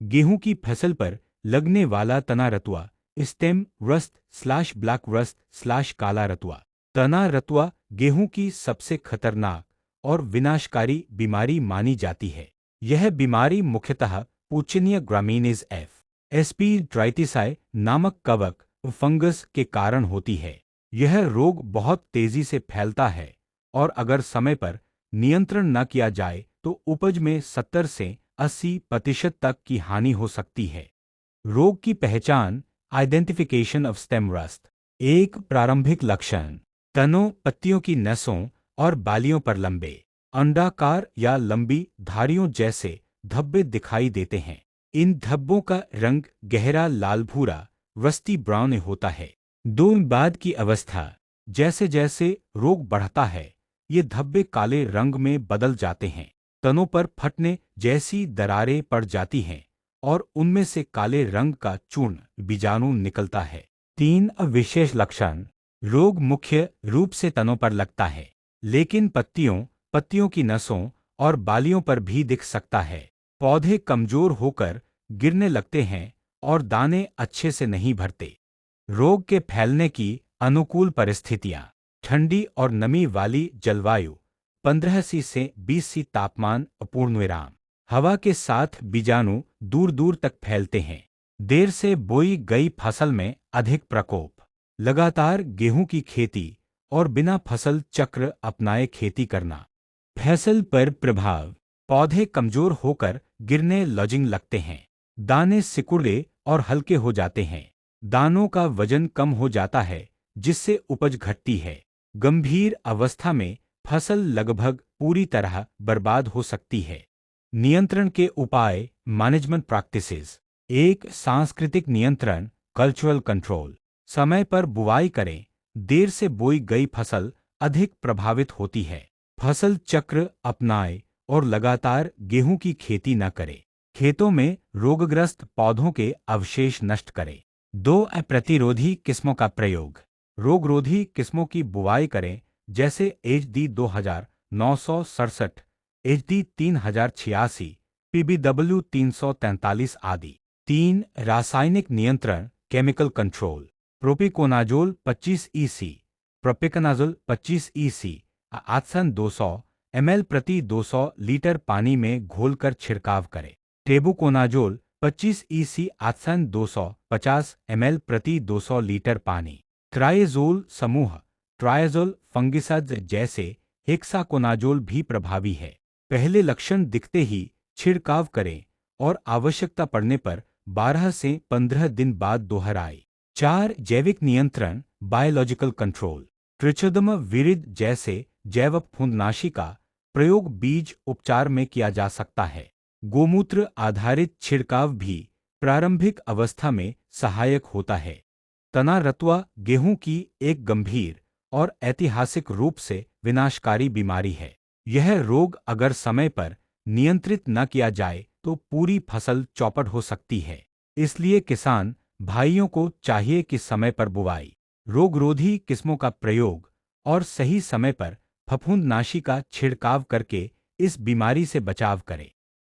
गेहूं की फसल पर लगने वाला तना रतुआ, stem rust slash black rust slash काला रतुआ। तना रतुआ गेहूं की सबसे खतरनाक और विनाशकारी बीमारी मानी जाती है। यह बीमारी मुख्यतः पूचिनिया ग्रामीनिस एसपी ट्राइटिसाई नामक कवक फंगस के कारण होती है। यह रोग बहुत तेजी से फैलता है और अगर समय पर नियंत्रण न किया जाए तो उपज में 70 से 80% तक की हानि हो सकती है। रोग की पहचान, आइडेंटिफिकेशन ऑफ स्टेम रस्ट। एक प्रारंभिक लक्षण, तनों, पत्तियों की नसों और बालियों पर लंबे, अंडाकार या लंबी धारियों जैसे धब्बे दिखाई देते हैं। इन धब्बों का रंग गहरा लाल भूरा रस्टी ब्राउन होता है। दो बाद की अवस्था, जैसे जैसे रोग बढ़ता है ये धब्बे काले रंग में बदल जाते हैं। तनों पर फटने जैसी दरारें पड़ जाती हैं और उनमें से काले रंग का चूर्ण बीजाणु निकलता है। तीन विशेष लक्षण, रोग मुख्य रूप से तनों पर लगता है लेकिन पत्तियों की नसों और बालियों पर भी दिख सकता है। पौधे कमजोर होकर गिरने लगते हैं और दाने अच्छे से नहीं भरते। रोग के फैलने की अनुकूल परिस्थितियां, ठंडी और नमी वाली जलवायु, 15 से 20 सी तापमान, पूर्णविराम। हवा के साथ बीजाणु दूर दूर तक फैलते हैं। देर से बोई गई फसल में अधिक प्रकोप, लगातार गेहूं की खेती और बिना फसल चक्र अपनाए खेती करना। फसल पर प्रभाव, पौधे कमजोर होकर गिरने लॉजिंग लगते हैं। दाने सिकुड़े और हल्के हो जाते हैं। दानों का वजन कम हो जाता है जिससे उपज घटती है। गंभीर अवस्था में फसल लगभग पूरी तरह बर्बाद हो सकती है। नियंत्रण के उपाय, मैनेजमेंट प्रैक्टिसेस। एक, सांस्कृतिक नियंत्रण, कल्चरल कंट्रोल। समय पर बुवाई करें, देर से बोई गई फसल अधिक प्रभावित होती है। फसल चक्र अपनाएं और लगातार गेहूं की खेती न करें। खेतों में रोगग्रस्त पौधों के अवशेष नष्ट करें। दो, प्रतिरोधी किस्मों का प्रयोग। रोगरोधी किस्मों की बुवाई करें जैसे HD 2967, HD 3086, PBW 343 आदि। तीन, रासायनिक नियंत्रण, chemical control. Propiconazole 25 EC, propiconazole 25 EC, आत्सन 200 ml प्रति 200 लीटर पानी में घोलकर छिड़काव करें। टेबुकोनाजोल 25 EC, आत्सन 250 ml प्रति 200 लीटर पानी। ट्राइएजोल समूह, ट्राइएजोल फंगिसाइड जैसे हेक्साकोनाजोल भी प्रभावी है। पहले लक्षण दिखते ही छिड़काव करें और आवश्यकता पड़ने पर 12 से 15 दिन बाद दोहराएं। चार, जैविक नियंत्रण, बायोलॉजिकल कंट्रोल। ट्रिचोडर्मा विरिड जैसे जैव फफूंदनाशी का प्रयोग बीज उपचार में किया जा सकता है। गोमूत्र आधारित छिड़काव भी प्रारंभिक अवस्था में सहायक होता है। तना रतुआ गेहूं की एक गंभीर और ऐतिहासिक रूप से विनाशकारी बीमारी है। यह रोग अगर समय पर नियंत्रित न किया जाए तो पूरी फसल चौपट हो सकती है। इसलिए किसान भाइयों को चाहिए कि समय पर बुवाई, रोगरोधी किस्मों का प्रयोग और सही समय पर फफूंदनाशी का छिड़काव करके इस बीमारी से बचाव करें।